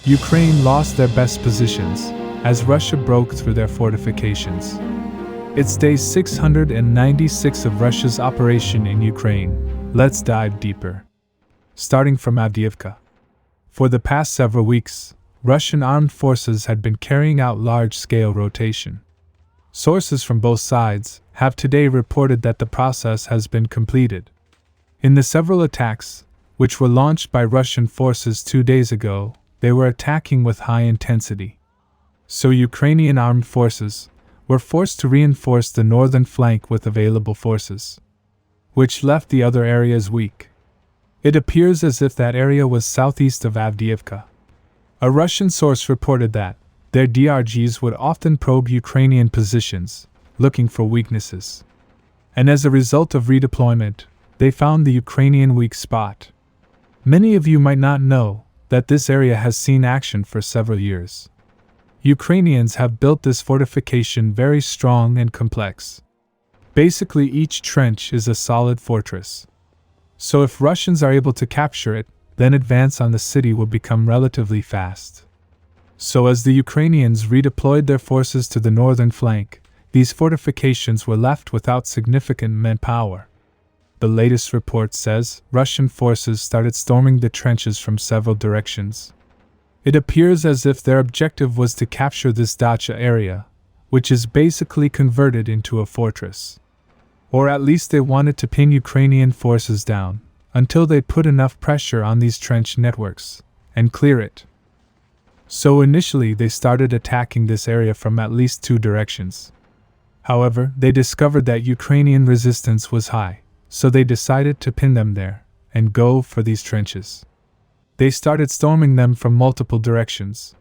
Ukraine lost their best positions as Russia broke through their fortifications. It's day 696 of Russia's operation in Ukraine. Let's dive deeper. Starting from Avdiivka. For the past several weeks, Russian armed forces had been carrying out large-scale rotation. Sources from both sides have today reported that the process has been completed. In the several attacks, which were launched by Russian forces 2 days ago, they were attacking with high intensity. So Ukrainian armed forces were forced to reinforce the northern flank with available forces, which left the other areas weak. It appears as if that area was southeast of Avdiivka. A Russian source reported that their DRGs would often probe Ukrainian positions, looking for weaknesses. And as a result of redeployment, they found the Ukrainian weak spot. Many of you might not know that this area has seen action for several years. Ukrainians have built this fortification very strong and complex. Basically, each trench is a solid fortress. So if Russians are able to capture it, then advance on the city will become relatively fast. So as the Ukrainians redeployed their forces to the northern flank, these fortifications were left without significant manpower. The latest report says Russian forces started storming the trenches from several directions. It appears as if their objective was to capture this dacha area, which is basically converted into a fortress. Or at least they wanted to pin Ukrainian forces down, until they put enough pressure on these trench networks, and clear it. So initially they started attacking this area from at least 2 directions. However, they discovered that Ukrainian resistance was high, so they decided to pin them there, and go for these trenches. They started storming them from multiple directions.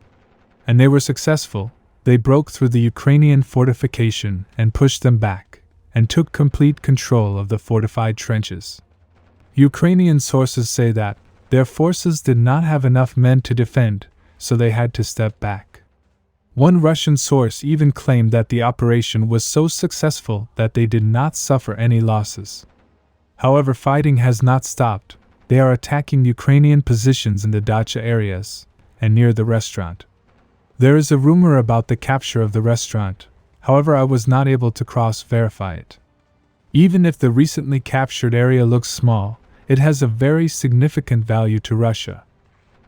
And they were successful. They broke through the Ukrainian fortification and pushed them back, and took complete control of the fortified trenches. Ukrainian sources say that their forces did not have enough men to defend, so they had to step back. One Russian source even claimed that the operation was so successful that they did not suffer any losses. However, fighting has not stopped. They are attacking Ukrainian positions in the dacha areas and near the restaurant. There is a rumor about the capture of the restaurant, however I was not able to cross-verify it. Even if the recently captured area looks small, it has a very significant value to Russia,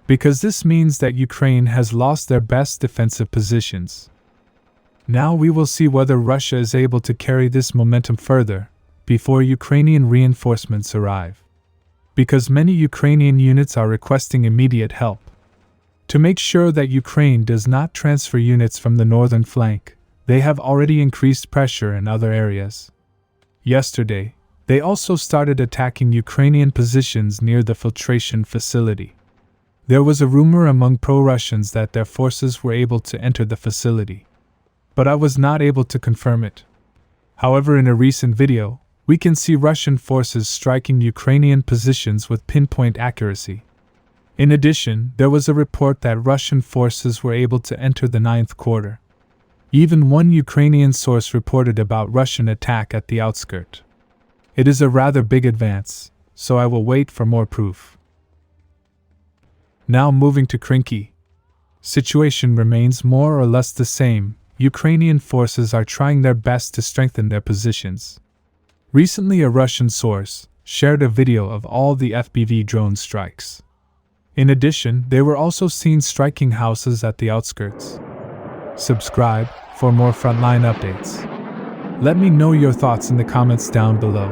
because this means that Ukraine has lost their best defensive positions. Now we will see whether Russia is able to carry this momentum further before Ukrainian reinforcements arrive, because many Ukrainian units are requesting immediate help. To make sure that Ukraine does not transfer units from the northern flank, they have already increased pressure in other areas. Yesterday, they also started attacking Ukrainian positions near the filtration facility. There was a rumor among pro-Russians that their forces were able to enter the facility, but I was not able to confirm it. However, in a recent video, we can see Russian forces striking Ukrainian positions with pinpoint accuracy. In addition, there was a report that Russian forces were able to enter the 9th quarter. Even one Ukrainian source reported about Russian attack at the outskirt. It is a rather big advance, so I will wait for more proof. Now moving to Krinky. Situation remains more or less the same. Ukrainian forces are trying their best to strengthen their positions. Recently, a Russian source shared a video of all the FPV drone strikes. In addition, they were also seen striking houses at the outskirts. Subscribe for more frontline updates. Let me know your thoughts in the comments down below.